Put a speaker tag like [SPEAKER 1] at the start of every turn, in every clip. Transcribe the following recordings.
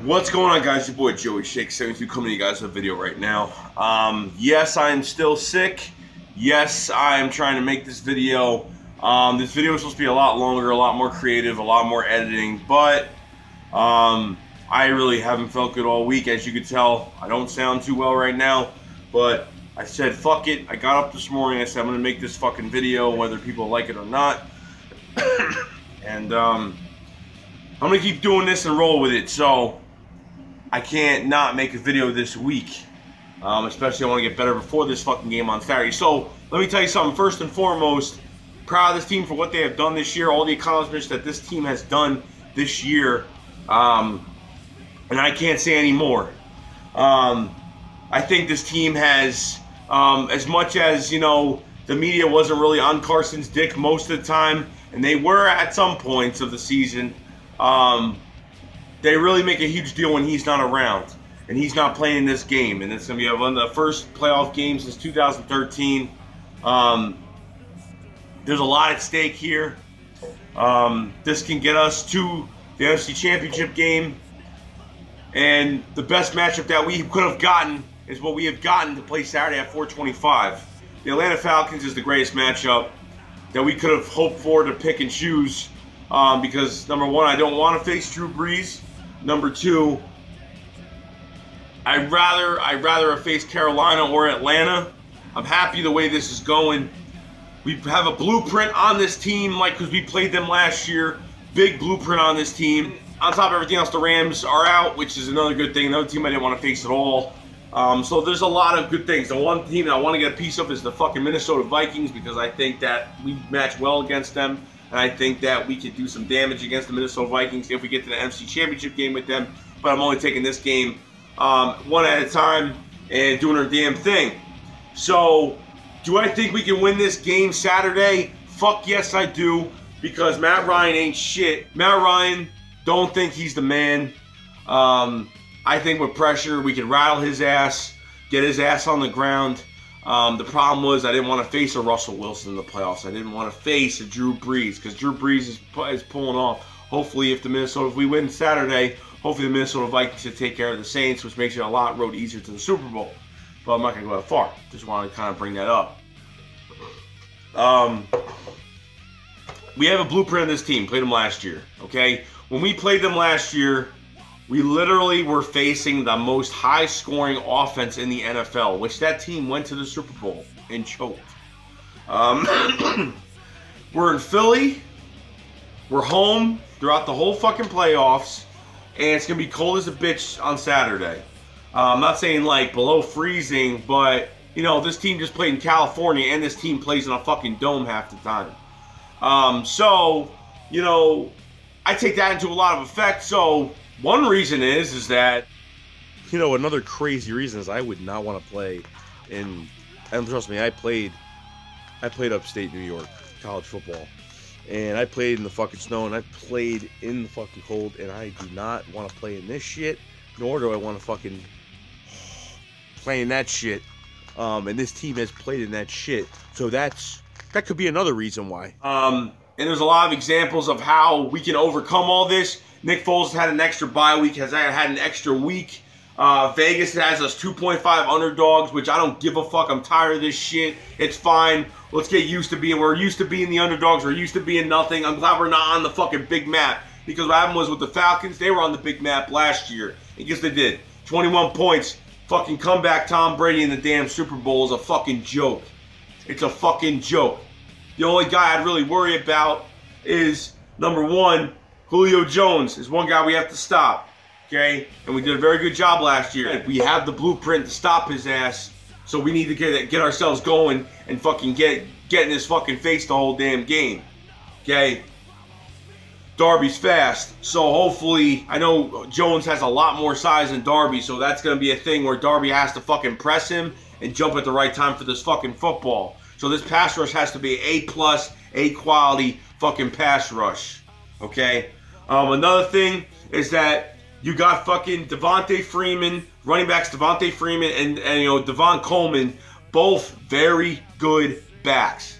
[SPEAKER 1] What's going on, guys? Your boy Joey Shake72 coming to you guys with a video right now. Yes, I am still sick. Yes, I am trying to make this video. This video is supposed to be a lot longer, a lot more creative, a lot more editing, but I really haven't felt good all week. As you can tell, I don't sound too well right now, but I said fuck it. I got up this morning, I said I'm gonna make this fucking video whether people like it or not. And I'm gonna keep doing this and roll with it. So I can't not make a video this week, especially I want to get better before this fucking game on Saturday. So let me tell you something. First and foremost, proud of this team for what they have done this year, all the accomplishments that this team has done this year, and I can't say any more. I think this team has, as much as, you know, the media wasn't really on Carson's dick most of the time, and they were at some points of the season, they really make a huge deal when he's not around and he's not playing this game. And it's going to be one of the first playoff games since 2013. There's a lot at stake here. This can get us to the NFC Championship game. And the best matchup that we could have gotten is what we have gotten to play Saturday at 425. The Atlanta Falcons is the greatest matchup that we could have hoped for to pick and choose. Because, number one, I don't want to face Drew Brees. Number two, I'd rather have faced Carolina or Atlanta. I'm happy the way this is going. We have a blueprint on this team, like, because we played them last year. Big blueprint on this team. On top of everything else, the Rams are out, which is another good thing. Another team I didn't want to face at all. So there's a lot of good things. The one team that I want to get a piece of is the fucking Minnesota Vikings, because I think that we match well against them. And I think that we could do some damage against the Minnesota Vikings if we get to the NFC Championship game with them. But I'm only taking this game one at a time and doing our damn thing. So, do I think we can win this game Saturday? Fuck yes, I do. Because Matt Ryan ain't shit. Matt Ryan, don't think he's the man. I think with pressure, we can rattle his ass, get his ass on the ground. The problem was I didn't want to face a Russell Wilson in the playoffs. I didn't want to face a Drew Brees, because Drew Brees is pulling off. Hopefully, if we win Saturday, hopefully the Minnesota Vikings can take care of the Saints, which makes it a lot road easier to the Super Bowl. But I'm not going to go that far. Just wanted to kind of bring that up. We have a blueprint of this team. Played them last year, okay? When we played them last year, we literally were facing the most high-scoring offense in the NFL, which that team went to the Super Bowl and choked. We're in Philly. We're home throughout the whole fucking playoffs, and it's going to be cold as a bitch on Saturday. I'm not saying, like, below freezing, but, you know, this team just played in California, and this team plays in a fucking dome half the time. So, you know, I take that into a lot of effect, so one reason is that, you know, another crazy reason is I would not want to play in, and trust me, I played upstate New York, college football, and I played in the fucking snow, and I played in the fucking cold, and I do not want to play in this shit, nor do I want to fucking play in that shit, and this team has played in that shit, so that could be another reason why. And there's a lot of examples of how we can overcome all this. Nick Foles had an extra bye week, has had an extra week. Vegas has us 2.5 underdogs, which I don't give a fuck. I'm tired of this shit. It's fine. Let's get used to we're used to being the underdogs. We're used to being nothing. I'm glad we're not on the fucking big map. Because what happened was with the Falcons, they were on the big map last year. And guess they did. 21 points. Fucking comeback Tom Brady in the damn Super Bowl is a fucking joke. It's a fucking joke. The only guy I'd really worry about is, number one, Julio Jones is one guy we have to stop, okay? And we did a very good job last year. We have the blueprint to stop his ass, so we need to get ourselves going and fucking get in his fucking face the whole damn game, okay? Darby's fast, so hopefully, I know Jones has a lot more size than Darby, so that's going to be a thing where Darby has to fucking press him and jump at the right time for this fucking football. So this pass rush has to be A+, A quality fucking pass rush, okay? Another thing is that you got fucking Devontae Freeman, running backs Devontae Freeman and you know, Devon Coleman, both very good backs.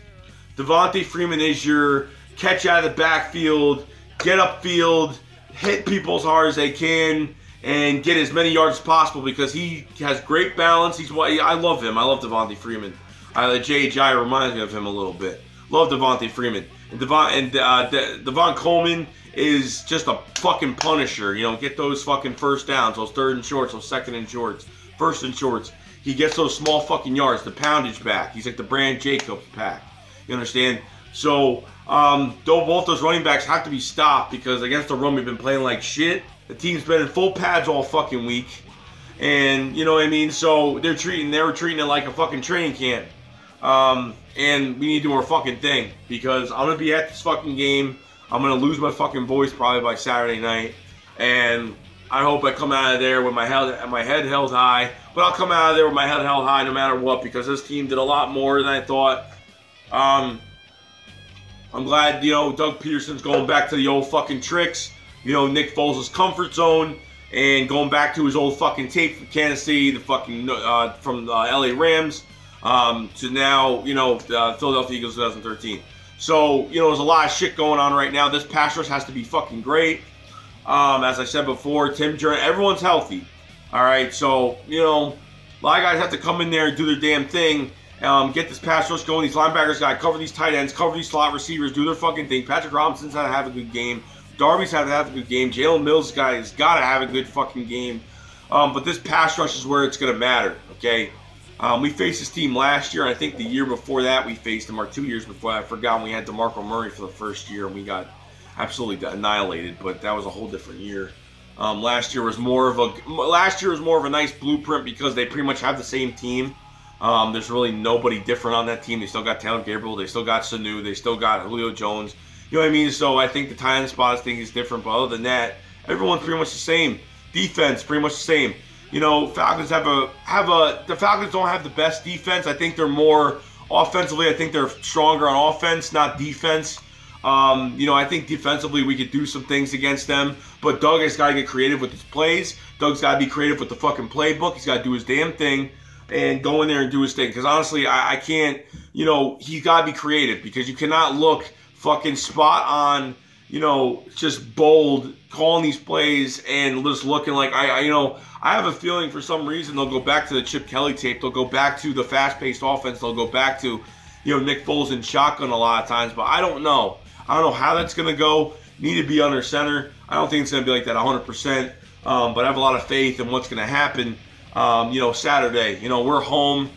[SPEAKER 1] Devontae Freeman is your catch out of the backfield, get upfield, hit people as hard as they can, and get as many yards as possible because he has great balance. I love him. I love Devontae Freeman. J.J. reminds me of him a little bit. Love Devontae Freeman. And Devon Coleman is just a fucking punisher. You know, get those fucking first downs, those third and shorts, those second and shorts, first and shorts. He gets those small fucking yards, the poundage back. He's like the Brand Jacobs pack. You understand? So, both those running backs have to be stopped because against the run we've been playing like shit. The team's been in full pads all fucking week. And, you know what I mean? So, they were treating it like a fucking training camp. And we need to do our fucking thing because I'm going to be at this fucking game. I'm going to lose my fucking voice probably by Saturday night. And I hope I come out of there with my head held high. But I'll come out of there with my head held high no matter what because this team did a lot more than I thought. I'm glad, you know, Doug Peterson's going back to the old fucking tricks. You know, Nick Foles' comfort zone. And going back to his old fucking tape from Kansas City, the fucking, from the LA Rams. To now, you know, Philadelphia Eagles 2013. So, you know, there's a lot of shit going on right now. This pass rush has to be fucking great. As I said before, Tim Jordan, everyone's healthy. All right, so, you know, a lot of guys have to come in there and do their damn thing. Get this pass rush going. These linebackers got to cover these tight ends, cover these slot receivers, do their fucking thing. Patrick Robinson's had to have a good game. Darby's had to have a good game. Jalen Mills' guys got to have a good fucking game. But this pass rush is where it's going to matter, okay? We faced this team last year, and I think the year before that we faced them, or 2 years before that. I forgot we had DeMarco Murray for the first year, and we got absolutely annihilated. But that was a whole different year. Last year was more of a nice blueprint because they pretty much have the same team. There's really nobody different on that team. They still got Taylor Gabriel, they still got Sanu, they still got Julio Jones. You know what I mean? So I think the tight end spot thing is different, but other than that, everyone's pretty much the same. Defense pretty much the same. You know, Falcons the Falcons don't have the best defense. I think they're more offensively. I think they're stronger on offense, not defense. You know, I think defensively we could do some things against them. But Doug has got to get creative with his plays. Doug's got to be creative with the fucking playbook. He's got to do his damn thing and go in there and do his thing. Because honestly, I can't, you know, he's got to be creative because you cannot look fucking spot on, you know, just bold, calling these plays and just looking like, you know, I have a feeling for some reason they'll go back to the Chip Kelly tape. They'll go back to the fast-paced offense. They'll go back to, you know, Nick Foles in shotgun a lot of times. But I don't know. I don't know how that's going to go. Need to be under center. I don't think it's going to be like that 100%. But I have a lot of faith in what's going to happen, you know, Saturday. You know, we're home.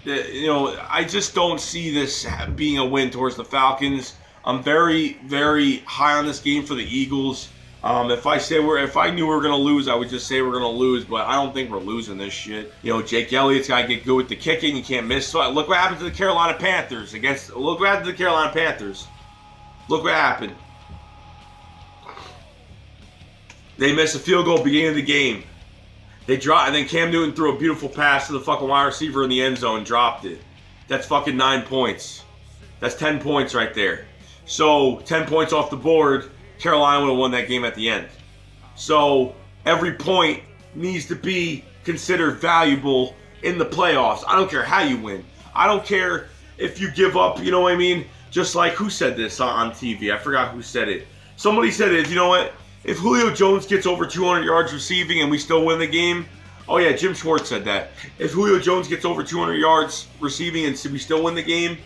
[SPEAKER 1] You know, I just don't see this being a win towards the Falcons. I'm very, very high on this game for the Eagles. If I knew we were gonna lose, I would just say we're gonna lose. But I don't think we're losing this shit. You know, Jake Elliott's gotta get good with the kicking. You can't miss. So look what happened to the Carolina Panthers Look what happened to the Carolina Panthers. Look what happened. They missed a field goal beginning of the game. They dropped, and then Cam Newton threw a beautiful pass to the fucking wide receiver in the end zone, dropped it. That's fucking 9 points. That's 10 points right there. So 10 points off the board. Carolina would have won that game at the end. So every point needs to be considered valuable in the playoffs. I don't care how you win. I don't care if you give up, you know what I mean? Just like, who said this on TV? I forgot who said it. Somebody said it, you know what? If Julio Jones gets over 200 yards receiving and we still win the game, oh yeah, Jim Schwartz said that. If Julio Jones gets over 200 yards receiving and we still win the game,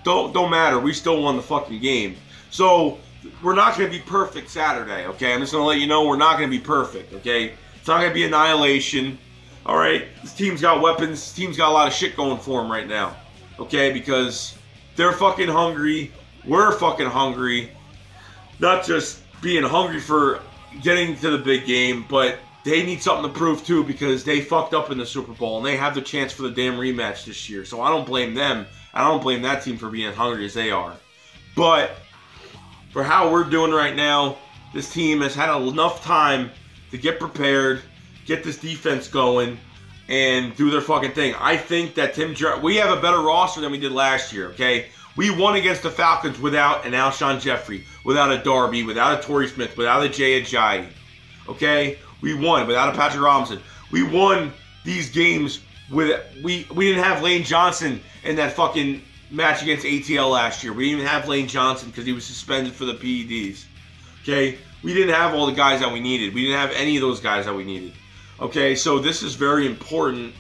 [SPEAKER 1] don't matter. We still won the fucking game. So we're not going to be perfect Saturday, okay? I'm just going to let you know we're not going to be perfect, okay? It's not going to be annihilation, all right? This team's got weapons. This team's got a lot of shit going for them right now, okay? Because they're fucking hungry. We're fucking hungry. Not just being hungry for getting to the big game, but they need something to prove too because they fucked up in the Super Bowl and they have the chance for the damn rematch this year. So I don't blame them. I don't blame that team for being as hungry as they are. But for how we're doing right now, this team has had enough time to get prepared, get this defense going, and do their fucking thing. I think that we have a better roster than we did last year, okay? We won against the Falcons without an Alshon Jeffrey, without a Darby, without a Torrey Smith, without a Jay Ajayi, okay? We won without a Patrick Robinson. We won these games with we didn't have Lane Johnson in that fucking match against ATL last year. We didn't even have Lane Johnson because he was suspended for the PEDs. Okay, we didn't have all the guys that we needed. We didn't have any of those guys that we needed. Okay, so this is very important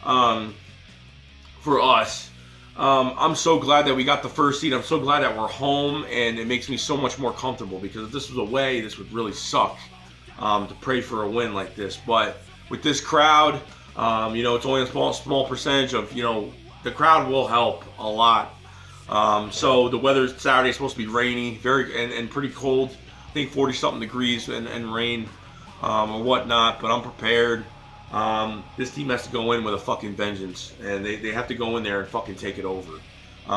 [SPEAKER 1] for us. I'm so glad that we got the first seed. I'm so glad that we're home, and it makes me so much more comfortable, because if this was away, this would really suck to pray for a win like this. But with this crowd, you know, it's only a small percentage of, you know, the crowd will help a lot. So the weather Saturday is supposed to be rainy, and pretty cold. I think 40-something degrees and rain or whatnot, but I'm prepared. This team has to go in with a fucking vengeance, and they have to go in there and fucking take it over.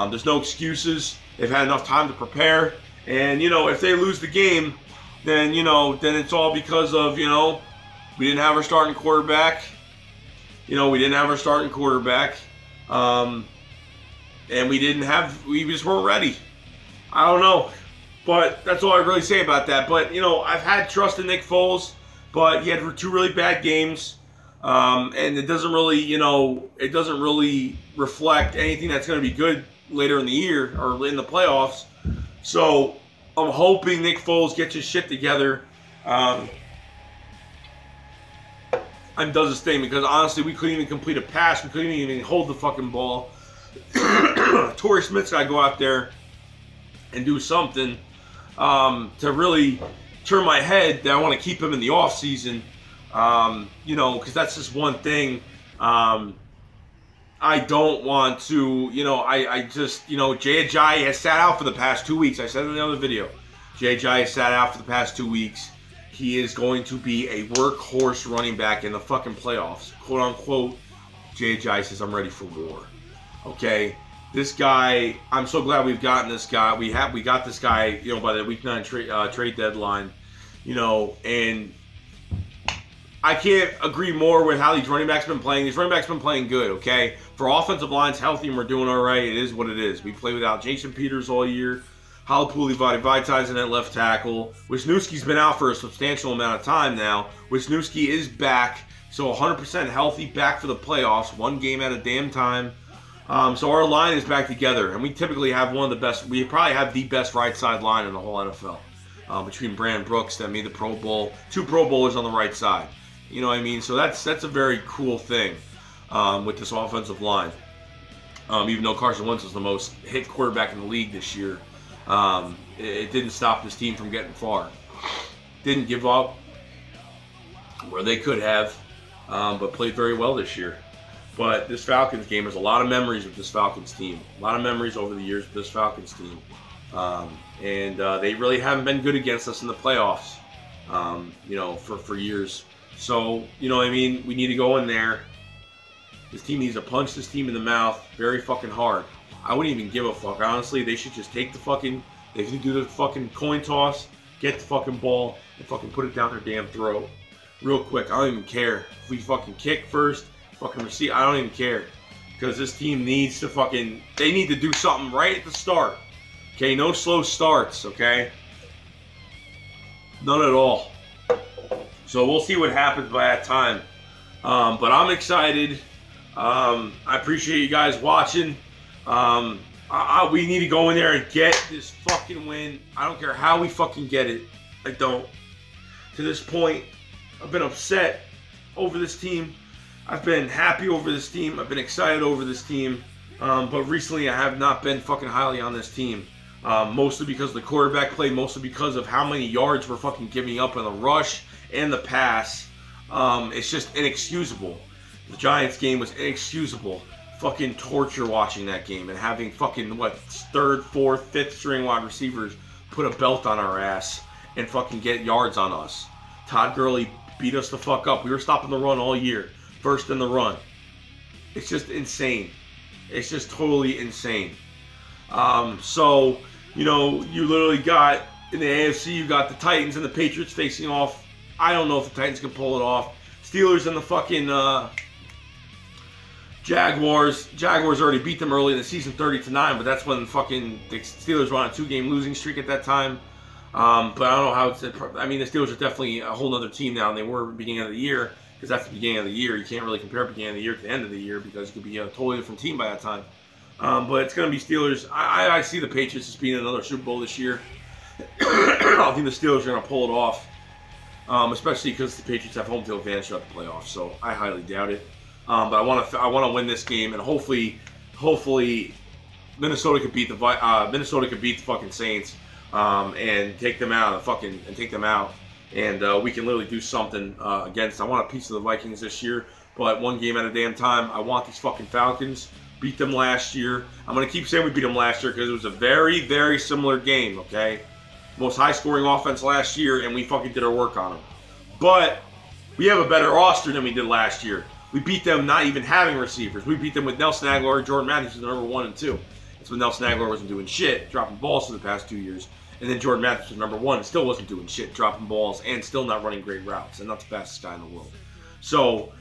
[SPEAKER 1] There's no excuses. They've had enough time to prepare, and, you know, if they lose the game, then, you know, then it's all because of, you know, we didn't have our starting quarterback. You know, we didn't have our starting quarterback. And we just weren't ready. I don't know. But that's all I really say about that. But, you know, I've had trust in Nick Foles, but he had 2 really bad games. And it doesn't really, you know, it doesn't really reflect anything that's going to be good later in the year or in the playoffs. So I'm hoping Nick Foles gets his shit together and does his thing, because honestly, we couldn't even complete a pass. We couldn't even hold the fucking ball. Torrey Smith's got to go out there and do something to really turn my head that I want to keep him in the offseason. You know, because that's just one thing. I don't want to, you know, I just, you know, Jay Ajayi has sat out for the past 2 weeks. I said in the other video, Jay Ajayi has sat out for the past 2 weeks. He is going to be a workhorse running back in the fucking playoffs. Quote unquote, Jay Ajayi says, I'm ready for war. Okay? This guy, I'm so glad we've gotten this guy. We got this guy, you know, by the week 9 trade deadline, you know, and I can't agree more with how these running backs been playing. These running backs been playing good, okay? For offensive line's healthy and we're doing all right, it is what it is. We play without Jason Peters all year. Halapuli Vitaisen at left tackle. Wisniewski's been out for a substantial amount of time now. Wisniewski is back, so 100% healthy, back for the playoffs. 1 game at a damn time. So our line is back together, and we typically have one of the best. We probably have the best right side line in the whole NFL. Between Brandon Brooks, that made the Pro Bowl, 2 Pro Bowlers on the right side. You know what I mean? So that's a very cool thing with this offensive line. Even though Carson Wentz was the most hit quarterback in the league this year, it didn't stop this team from getting far. Didn't give up where they could have, but played very well this year. But this Falcons game, there's a lot of memories with this Falcons team. A lot of memories over the years with this Falcons team. And they really haven't been good against us in the playoffs, you know, for years. So, you know what I mean? We need to go in there. This team needs to punch this team in the mouth very fucking hard. I wouldn't even give a fuck. Honestly, they should just take the fucking, they should do the fucking coin toss, get the fucking ball, and fucking put it down their damn throat. Real quick. I don't even care. If we fucking kick first, fucking receive, I don't even care. Because this team needs to fucking, they need to do something right at the start. Okay, no slow starts, okay? None at all. So we'll see what happens by that time. But I'm excited. I appreciate you guys watching. We need to go in there and get this fucking win. I don't care how we fucking get it. I don't. To this point, I've been upset over this team. I've been happy over this team. I've been excited over this team. But recently I have not been fucking highly on this team. Mostly because of the quarterback play. Mostly because of how many yards we're fucking giving up in the rush and the pass. It's just inexcusable. The Giants game was inexcusable. Fucking torture watching that game and having fucking, what, 3rd, 4th, 5th string wide receivers put a belt on our ass and fucking get yards on us. Todd Gurley beat us the fuck up. We were stopping the run all year. First in the run. It's just insane. It's just totally insane. So, you know, you literally got, in the AFC, you got the Titans and the Patriots facing off. I don't know if the Titans can pull it off. Steelers and the fucking Jaguars. Jaguars already beat them early in the season 30-9, but that's when fucking the Steelers were on a 2-game losing streak at that time. But I don't know how it's, I mean, the Steelers are definitely a whole other team now than they were at the beginning of the year, because that's the beginning of the year. You can't really compare beginning of the year to the end of the year because it could be a totally different team by that time. But it's going to be Steelers. I see the Patriots as being another Super Bowl this year. I think the Steelers are going to pull it off, especially because the Patriots have home field advantage throughout the playoffs. So I highly doubt it. But I want to win this game, and hopefully Minnesota could beat the fucking Saints and take them out and we can literally do something against. I want a piece of the Vikings this year, but one game at a damn time. I want these fucking Falcons. Beat them last year. I'm going to keep saying we beat them last year because it was a very, very similar game, okay? Most high-scoring offense last year, and we fucking did our work on them. But we have a better roster than we did last year. We beat them not even having receivers. We beat them with Nelson Aguilar and Jordan Matthews, the number 1 and 2. That's when Nelson Aguilar wasn't doing shit, dropping balls for the past 2 years. And then Jordan Matthews was number 1 and still wasn't doing shit, dropping balls, and still not running great routes, and not the fastest guy in the world. So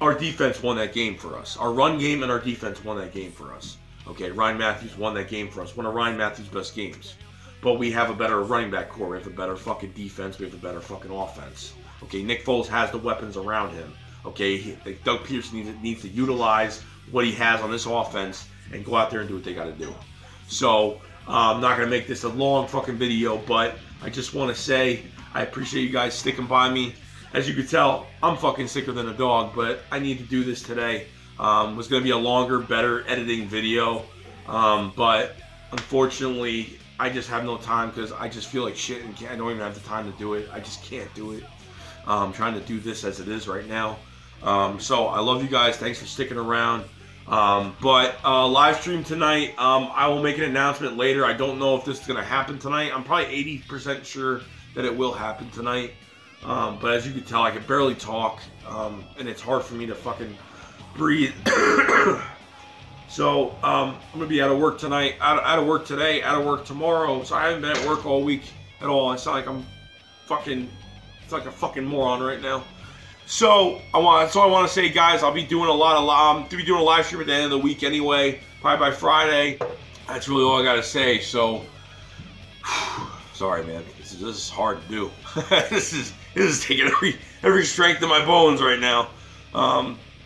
[SPEAKER 1] our defense won that game for us. Our run game and our defense won that game for us. Okay, Ryan Matthews won that game for us. One of Ryan Matthews' best games. But we have a better running back core. We have a better fucking defense. We have a better fucking offense. Okay, Nick Foles has the weapons around him. Okay, Doug Peterson needs to utilize what he has on this offense and go out there and do what they got to do. So, I'm not going to make this a long fucking video, but I just want to say I appreciate you guys sticking by me. As you can tell, I'm fucking sicker than a dog, but I need to do this today. It was going to be a longer, better editing video, but unfortunately, I just have no time because I just feel like shit and I don't even have the time to do it. I just can't do it. I'm trying to do this as it is right now. So I love you guys. Thanks for sticking around. Live stream tonight, I will make an announcement later. I don't know if this is going to happen tonight. I'm probably 80% sure that it will happen tonight. But as you can tell, I can barely talk, and it's hard for me to fucking breathe. So, I'm going to be out of work tonight, out of work today, out of work tomorrow. So I haven't been at work all week at all. I sound like I'm it's like a fucking moron right now. So I want to say, guys, I'll be doing a live stream at the end of the week anyway, probably by Friday. That's really all I got to say. So, sorry, man. This is hard to do. This is taking every strength in my bones right now.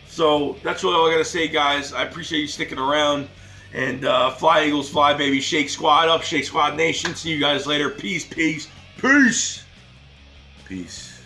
[SPEAKER 1] So that's really all I got to say, guys. I appreciate you sticking around. And fly, Eagles, fly, baby. Shake Squad up. Shake Squad Nation. See you guys later. Peace, peace, peace. Peace.